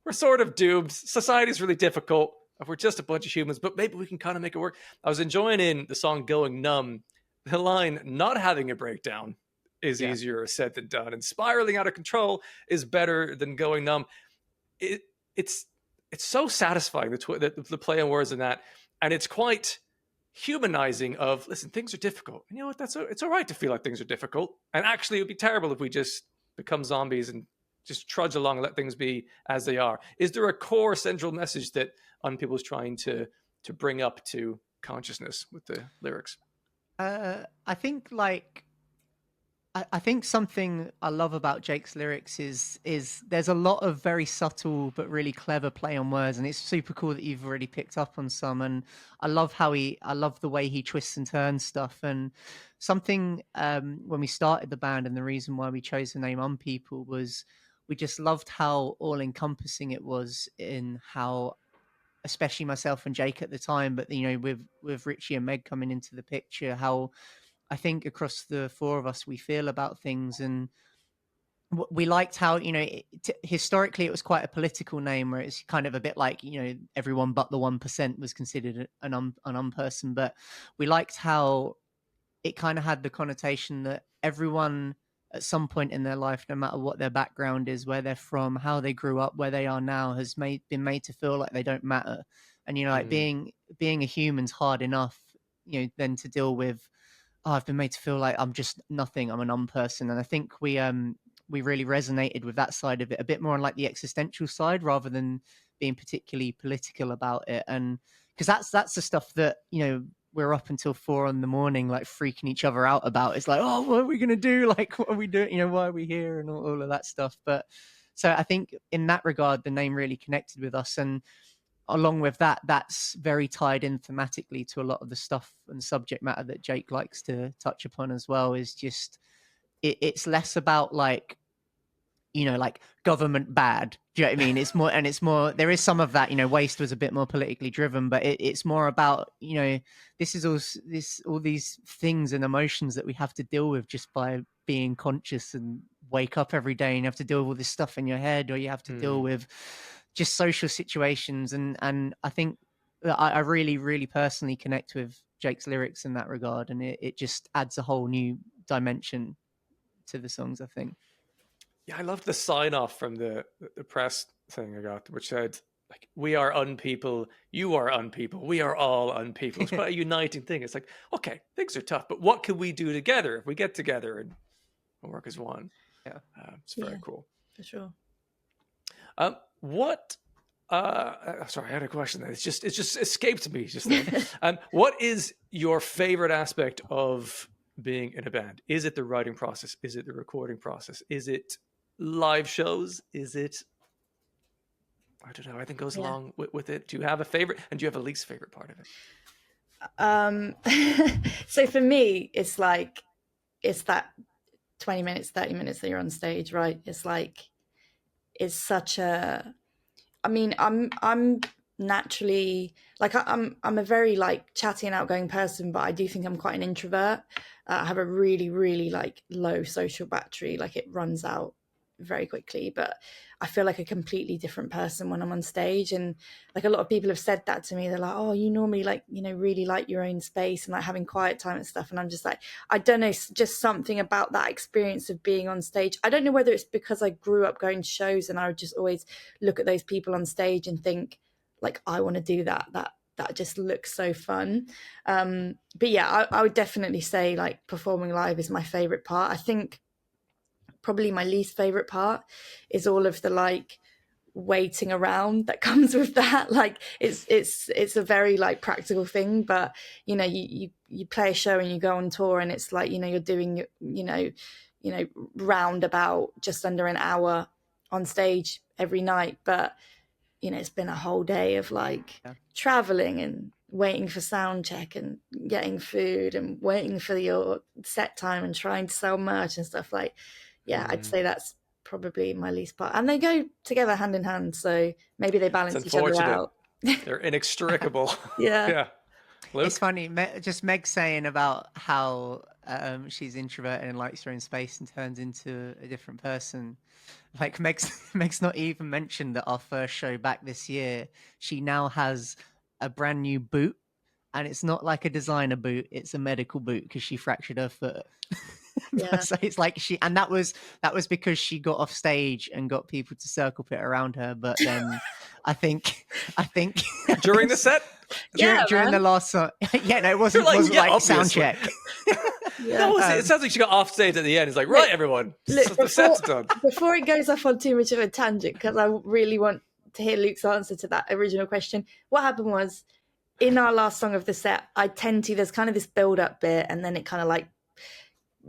we're sort of doomed. Society's really difficult. We're just a bunch of humans, but maybe we can kind of make it work. I was enjoying in the song Going Numb, the line, not having a breakdown is Yeah. easier said than done, and spiraling out of control is better than going numb. It's so satisfying, the play on words in that, and it's quite humanizing of, listen, things are difficult, and you know what, it's all right to feel like things are difficult, and actually it would be terrible if we just become zombies and just trudge along and let things be as they are. Is there a core central message that UNPEOPLE is trying to bring up to consciousness with the lyrics? I think like I think something I love about Jake's lyrics is there's a lot of very subtle but really clever play on words, and it's super cool that you've already picked up on some. And I love the way he twists and turns stuff. And something when we started the band, and the reason why we chose the name UNPEOPLE was we just loved how all encompassing it was, in how, especially myself and Jake at the time, but with Richie and Meg coming into the picture, how I think across the four of us we feel about things. And we liked how, historically it was quite a political name, where it's kind of a bit like, everyone but the 1% was considered an unperson. But we liked how it kind of had the connotation that everyone at some point in their life, no matter what their background is, where they're from, how they grew up, where they are now, has been made to feel like they don't matter. And like being a human's hard enough, then to deal with, oh, I've been made to feel like I'm just nothing, I'm an unperson. And I think we really resonated with that side of it, a bit more on like the existential side, rather than being particularly political about it. And because that's the stuff that we're up until 4 a.m, like freaking each other out about. It's like, oh, what are we gonna do? Like, what are we doing? Why are we here? And all of that stuff. But so I think in that regard, the name really connected with us. And along with that, that's very tied in thematically to a lot of the stuff and subject matter that Jake likes to touch upon as well. Is just it's less about like like government bad. Do you know what I mean? It's more, there is some of that, Waste was a bit more politically driven, but it's more about, this is all these things and emotions that we have to deal with just by being conscious and wake up every day, and you have to deal with all this stuff in your head, or you have to deal with just social situations. And I think that I really, really personally connect with Jake's lyrics in that regard. And it just adds a whole new dimension to the songs, I think. Yeah, I loved the sign off from the press thing I got, which said, like, we are UNPEOPLE, you are UNPEOPLE, we are all UNPEOPLE. It's quite a uniting thing. It's like, okay, things are tough, but what can we do together if we get together and work as one? Yeah, it's very cool. For sure. What? Sorry, I had a question. It just escaped me just then. What is your favorite aspect of being in a band? Is it the writing process? Is it the recording process? Is it live shows? Is it, I don't know, I think goes along with it. Do you have a favorite, and do you have a least favorite part of it? So for me, it's that 20 minutes, 30 minutes that you're on stage, right? It's such a, I mean, I'm naturally, like, I'm a very like chatty and outgoing person, but I do think I'm quite an introvert. I have a really, really like low social battery. Like, it runs out very quickly, but I feel like a completely different person when I'm on stage. And like a lot of people have said that to me. They're like, oh, you normally like, you know, really like your own space and like having quiet time and stuff. And I'm just like, I don't know, just something about that experience of being on stage. I don't know whether it's because I grew up going to shows and I would just always look at those people on stage and think like, I want to do that. That just looks so fun. But yeah, I would definitely say like performing live is my favorite part. I think probably my least favorite part is all of the like waiting around that comes with that. Like it's a very like practical thing, but you know, you play a show and you go on tour and it's like, you know, you're doing, you know, round about just under an hour on stage every night, but you know, it's been a whole day of like traveling and waiting for sound check and getting food and waiting for your set time and trying to sell merch and stuff. Like, yeah, I'd say that's probably my least part. And they go together hand in hand, so maybe they balance each other out. They're inextricable. Yeah. Luke? It's funny, just Meg saying about how she's introverted and likes her own space and turns into a different person. Like Meg's not even mentioned that our first show back this year, she now has a brand new boot, and it's not like a designer boot; it's a medical boot because she fractured her foot. Yeah. So it's like that was because she got off stage and got people to circle pit around her. But then I think during the set, during the last song, no, it wasn't like sound check. No, it sounds like she got off stage at the end. It's like, right, everyone, the set's done. Before it goes off on too much of a tangent, because I really want to hear Luke's answer to that original question. What happened was, in our last song of the set, there's kind of this build-up bit, and then it kind of like,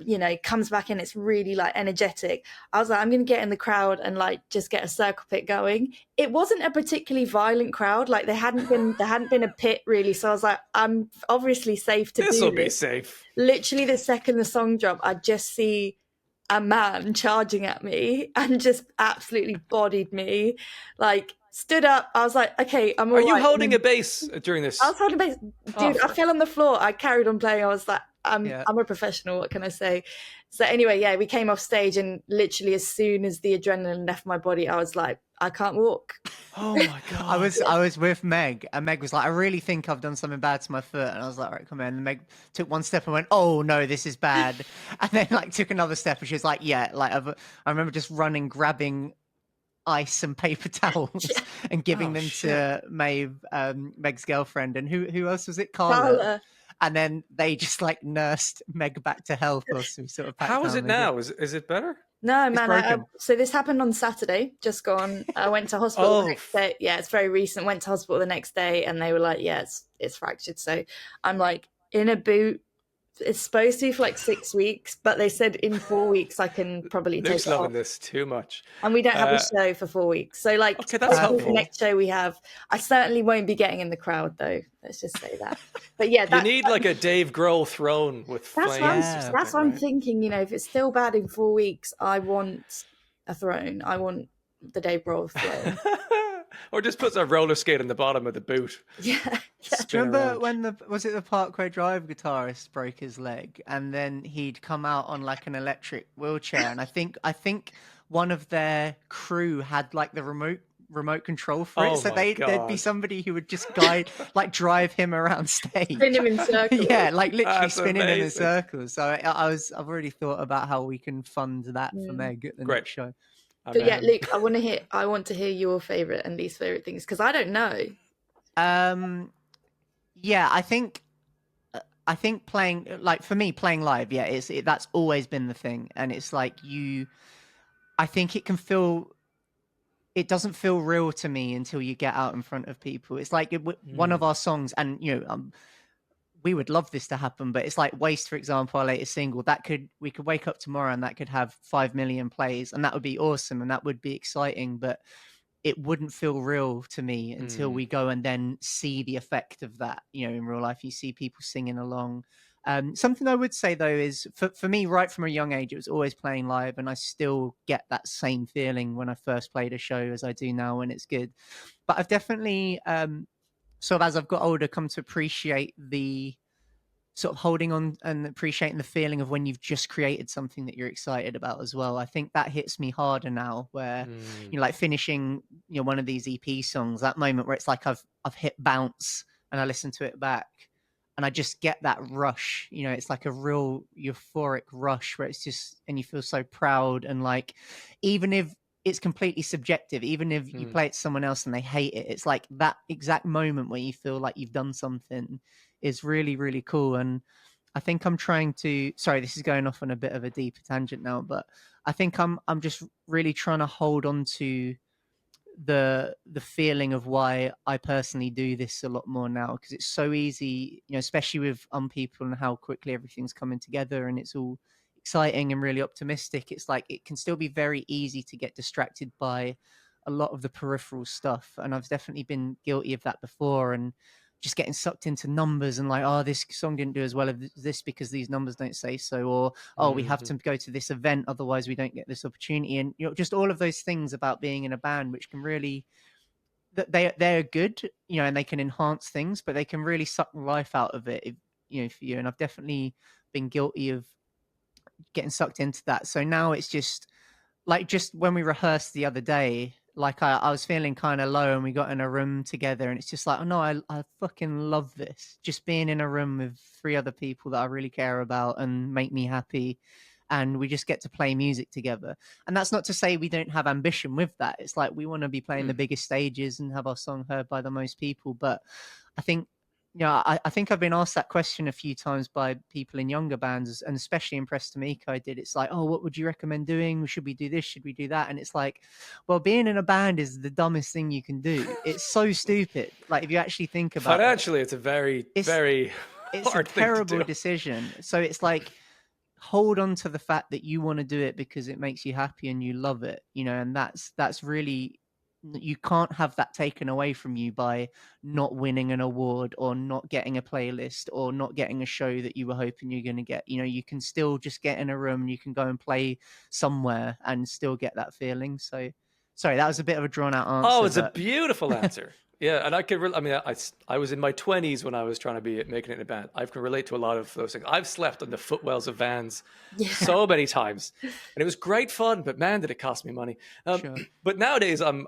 you know, comes back in, it's really like energetic. I was like, I'm gonna get in the crowd and like just get a circle pit going. It wasn't a particularly violent crowd, like there hadn't been a pit really, so I was like, I'm obviously safe to do this. This will be safe. Literally the second the song dropped, I just see a man charging at me and just absolutely bodied me, like stood up. I was like, okay, I'm all right. Are you holding a bass during this? I was holding a bass. Dude, I fell on the floor. I carried on playing. I was like, I'm a professional. What can I say? So anyway, yeah, we came off stage and literally as soon as the adrenaline left my body, I was like, I can't walk. Oh my God. I was with Meg, and Meg was like, I really think I've done something bad to my foot. And I was like, all right, come on. And Meg took one step and went, oh no, this is bad. And then like took another step and she was like, yeah, like I remember just running, grabbing ice and paper towels and giving them to Meg's girlfriend. And who else was it? Carla. And then they just like nursed Meg back to health. Or some sort of how is it now? Is it better? No, man. So this happened on Saturday, just gone. I went to hospital the next day. Yeah, it's very recent. Went to hospital the next day and they were like, yeah, it's fractured. So I'm like in a boot. It's supposed to be for like 6 weeks, but they said in 4 weeks I can probably take it loving off. This too much. And we don't have a show for 4 weeks. So like, okay, that's helpful. The next show we have, I certainly won't be getting in the crowd though. Let's just say that. But yeah, you need like a Dave Grohl throne with flames. That's what I'm thinking. You know, if it's still bad in 4 weeks, I want a throne. I want the Dave Grohl throne. Or just puts a roller skate in the bottom of the boot. Yeah. Do you remember when the Parkway Drive guitarist broke his leg and then he'd come out on like an electric wheelchair, and I think one of their crew had like the remote control for it, so there'd be somebody who would just drive him around stage, spin him in circles. Yeah, like literally spinning him in circles. So I've already thought about how we can fund that for Meg at the next show. But yeah, Luke, I want to hear your favorite and least favorite things because I don't know. Yeah, I think playing, like for me, playing live, that's always been the thing, and it's like I think it doesn't feel real to me until you get out in front of people. It's like one of our songs, and you know, we would love this to happen, but it's like Waste, for example, our latest single, we could wake up tomorrow and that could have 5 million plays, and that would be awesome and that would be exciting, but it wouldn't feel real to me until we go and then see the effect of that, you know, in real life. You see people singing along. Something I would say though is for me, right from a young age, it was always playing live, and I still get that same feeling when I first played a show as I do now when it's good. But I've definitely sort of, as I've got older, come to appreciate the sort of holding on and appreciating the feeling of when you've just created something that you're excited about as well. I think that hits me harder now, where like finishing one of these EP songs, that moment where it's like I've hit bounce and I listen to it back and I just get that rush. It's like a real euphoric rush where it's just, and you feel so proud. And like, even if it's completely subjective, even if you play it to someone else and they hate it, it's like that exact moment where you feel like you've done something is really, really cool. And I think I'm trying to, sorry, this is going off on a bit of a deeper tangent now, but I think I'm just really trying to hold on to the feeling of why I personally do this a lot more now, because it's so easy, especially with People and how quickly everything's coming together and it's all exciting and really optimistic. It's like it can still be very easy to get distracted by a lot of the peripheral stuff, and I've definitely been guilty of that before, and just getting sucked into numbers and like, oh, this song didn't do as well as this because these numbers don't say so, or oh, we have to go to this event, otherwise we don't get this opportunity. And just all of those things about being in a band, which can really, they're good, and they can enhance things, but they can really suck life out of it, for you. And I've definitely been guilty of getting sucked into that. So now it's just like, just when we rehearsed the other day, like I was feeling kind of low and we got in a room together and it's just like, oh no, I fucking love this. Just being in a room with 3 other people that I really care about and make me happy. And we just get to play music together. And that's not to say we don't have ambition with that. It's like, we want to be playing the biggest stages and have our song heard by the most people. But I think, I think I've been asked that question a few times by people in younger bands, and especially in Prestamika I did. It's like, oh, what would you recommend doing? Should we do this? Should we do that? And it's like, well, being in a band is the dumbest thing you can do. It's so stupid. Like, if you actually think about financially, it's a very, very hard a terrible thing to do. decision. So it's like, hold on to the fact that you want to do it because it makes you happy and you love it, and that's really, you can't have that taken away from you by not winning an award or not getting a playlist or not getting a show that you were hoping you're going to get. You can still just get in a room and you can go and play somewhere and still get that feeling. So sorry, that was a bit of a drawn out answer. Oh, it's a beautiful answer. Yeah, and I could. I mean, I was in my 20s when I was trying to be making it in a band. I can relate to a lot of those things. I've slept on the footwells of vans so many times, and it was great fun. But man, did it cost me money. Sure. But nowadays, I've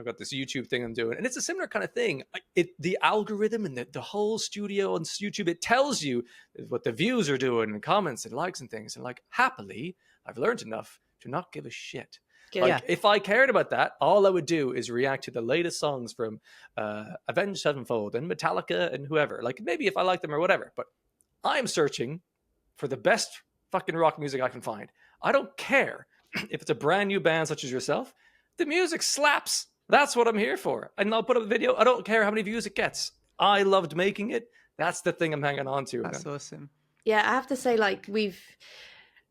got this YouTube thing I'm doing, and it's a similar kind of thing. The algorithm and the whole studio on YouTube, it tells you what the views are doing and comments and likes and things. And like, happily, I've learned enough to not give a shit. Like, if I cared about that, all I would do is react to the latest songs from Avenged Sevenfold and Metallica and whoever. Like, maybe if I like them or whatever. But I'm searching for the best fucking rock music I can find. I don't care if it's a brand new band such as yourself. The music slaps. That's what I'm here for. And I'll put up a video. I don't care how many views it gets. I loved making it. That's the thing I'm hanging on to. That's awesome. Yeah, I have to say, like, we've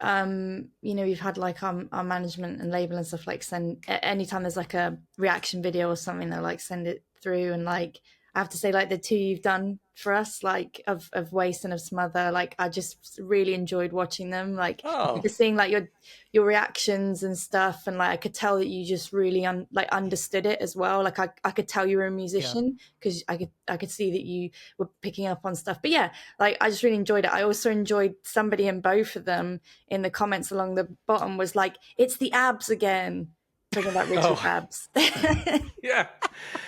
had like our management and label and stuff, like, send anytime there's like a reaction video or something, they'll like send it through. And like, I have to say, like, the 2 you've done for us, like of Waste and of Smother, like, I just really enjoyed watching them, like, just seeing like your reactions and stuff. And like, I could tell that you just really understood it as well. Like, I could tell you were a musician because I could see that you were picking up on stuff. But yeah, like, I just really enjoyed it. I also enjoyed somebody in both of them in the comments along the bottom was like, it's the abs again, talking about Richie's abs. Yeah.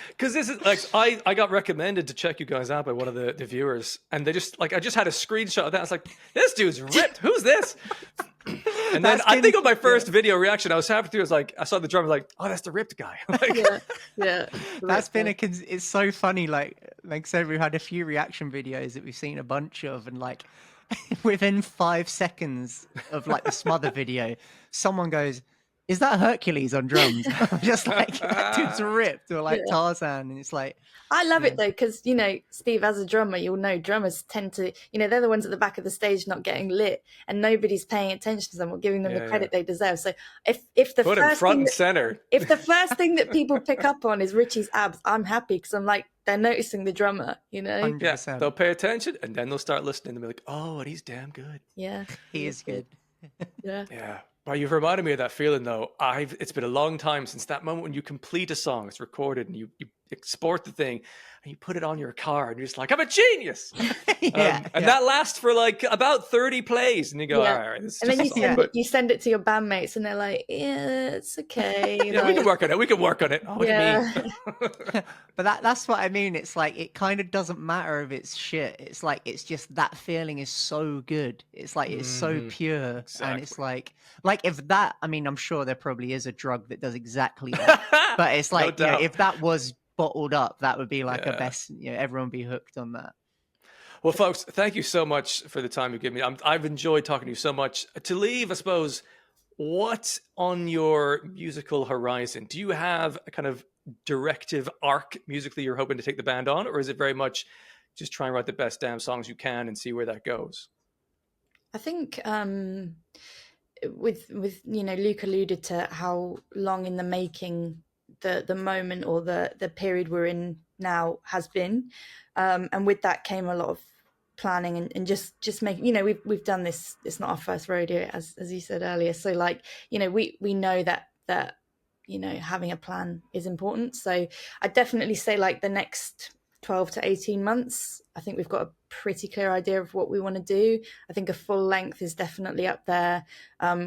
Because this is like, I got recommended to check you guys out by one of the viewers, and they just like, I just had a screenshot of that. I was like, this dude's ripped. Who's this? And then I think on my first video reaction, I was halfway through, I was like, I saw the drummer, like, oh, that's the ripped guy. Like, yeah. That's been it's so funny. Like I said, we've had a few reaction videos that we've seen a bunch of, and like within 5 seconds of like the Smother video, someone goes, is that Hercules on drums? I'm just like, that dude's ripped, or like Tarzan. And it's like, I love it though, because, Steve, as a drummer, you'll know drummers tend to, they're the ones at the back of the stage not getting lit, and nobody's paying attention to them or giving them the credit they deserve. So if the put first him front thing and center. If the first thing that people pick up on is Richie's abs, I'm happy, because I'm like, they're noticing the drummer, 100%. Yeah, they'll pay attention, and then they'll start listening and be like, oh, and he's damn good. Yeah, he is good. Yeah. Well, you've reminded me of that feeling, though. It's been a long time since that moment when you complete a song, it's recorded, and you export the thing and you put it on your car and you're just like, I'm a genius. Yeah, And yeah. that lasts for like about 30 plays and you go, Yeah. all right, this is And then just a song, you but you send it to your bandmates, and they're like, "Yeah, it's okay." yeah, we Like, can work on it. We can work on it. Oh, look at yeah, me. But that's what I mean. It's like it kind of doesn't matter if it's shit. It's like it's just that feeling is so good. It's like it's so Mhm. pure, and it's Exactly. like if that. I mean, I'm sure there probably is a drug that does exactly that. But it's No like, doubt. if that was bottled up, that would be like a Yeah. best. Everyone would be hooked on that. Well, folks, thank you so much for the time you give me. I've enjoyed talking to you so much. To leave, I suppose, what's on your musical horizon? Do you have a kind of directive arc musically you're hoping to take the band on, or is it very much just try and write the best damn songs you can and see where that goes? I think with Luke alluded to how long in the making the moment or the period we're in now has been, and with that came a lot of planning and just making, we've done this. It's not our first rodeo, as you said earlier, so like, we know that having a plan is important. So I definitely say like the next 12 to 18 months, I think we've got a pretty clear idea of what we want to do. I think a full length is definitely up there.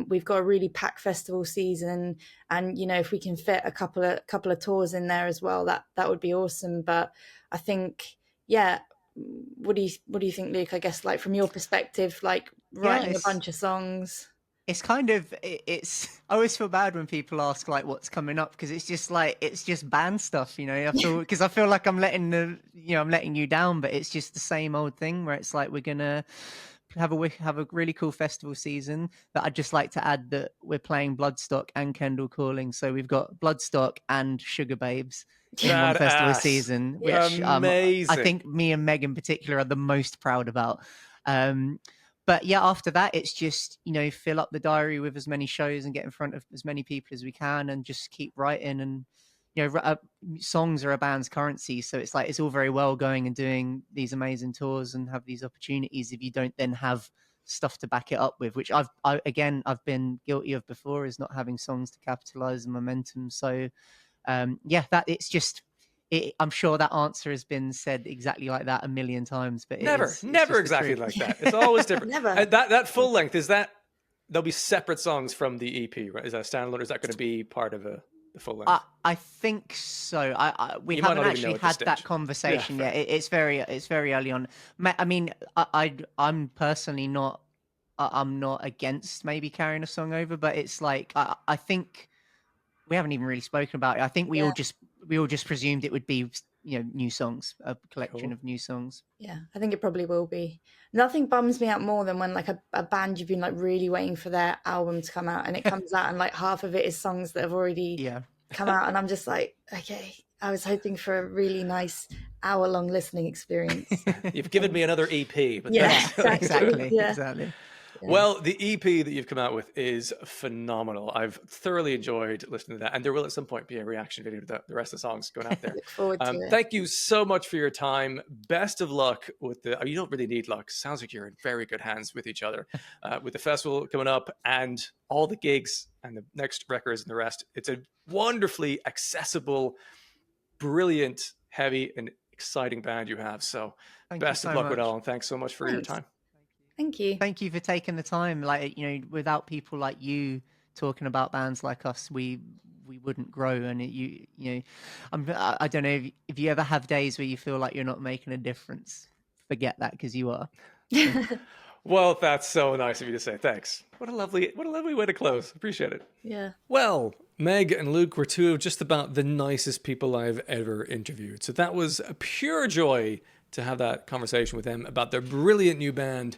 We've got a really packed festival season, and if we can fit a couple of tours in there as well, that would be awesome. But I think, yeah, what do you think, Luke? I guess, like, from your perspective, like Yeah, writing a bunch of songs. it's kind of it's I always feel bad when people ask like what's coming up, because it's just like it's just band stuff, I feel like I'm letting I'm letting you down, but it's just the same old thing where it's like we're gonna have a really cool festival season. That I'd just like to add that we're playing Bloodstock and Kendall Calling, so we've got Bloodstock and Sugar Babes in one festival Badass. season, Yeah. which I Amazing. think me and Meg in particular are the most proud about. But yeah, after that, it's just, fill up the diary with as many shows and get in front of as many people as we can and just keep writing. And, songs are a band's currency. So it's like, it's all very well going and doing these amazing tours and have these opportunities if you don't then have stuff to back it up with, which I've been guilty of before, is not having songs to capitalize the momentum. So, that it's just, I'm sure that answer has been said exactly like that a million times, but it's Never just the exactly truth. like that. It's always different. Never. And that full length, is that there'll be separate songs from the EP, right? Is that a standalone, or is that going to be part of the full length? I think so. We You might haven't not even know actually at this had that stage. conversation Yeah, yet. fair. It's very early on. I mean, I'm personally not. I'm not against maybe carrying a song over, but it's like I think we haven't even really spoken about it. I think we Yeah. all just presumed it would be new songs, a collection Cool. of new songs. Yeah, I think it probably will be. Nothing bums me out more than when like a band you've been like really waiting for their album to come out, and it comes out and like half of it is songs that have already Yeah. come out, and I'm just like, okay, I was hoping for a really nice hour-long listening experience. You've given me another EP, but Yeah, that's exactly. Yeah. exactly. Yeah. Well, the EP that you've come out with is phenomenal. I've thoroughly enjoyed listening to that, and there will at some point be a reaction video to the rest of the songs going out there. Look forward to it. Thank you so much for your time. Best of luck with you don't really need luck. Sounds like you're in very good hands with each other, with the festival coming up and all the gigs and the next records and the rest. It's a wonderfully accessible, brilliant, heavy, and exciting band you have. So Thank you best of so luck with it much. all, and thanks so much for your Thanks. time. Thank you. Thank you for taking the time. Like, without people like you talking about bands like us, we wouldn't grow. And I don't know if you ever have days where you feel like you're not making a difference. Forget that, because you are. Well, that's so nice of you to say. Thanks. What a lovely way to close. Appreciate it. Yeah. Well, Meg and Luke were two of just about the nicest people I've ever interviewed. So that was a pure joy to have that conversation with them about their brilliant new band,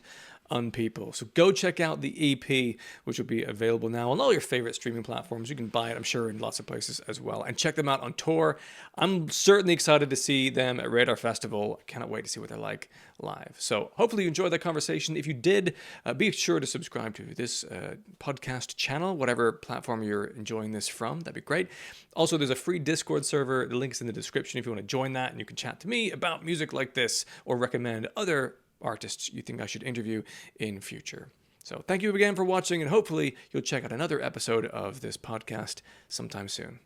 UNPEOPLE. So go check out the EP, which will be available now on all your favorite streaming platforms. You can buy it, I'm sure, in lots of places as well. And check them out on tour. I'm certainly excited to see them at Radar Festival. I cannot wait to see what they're like live. So hopefully you enjoyed that conversation. If you did, be sure to subscribe to this podcast channel, whatever platform you're enjoying this from. That'd be great. Also, there's a free Discord server. The link's in the description if you want to join that, and you can chat to me about music like this or recommend other artists you think I should interview in future. So thank you again for watching, and hopefully you'll check out another episode of this podcast sometime soon.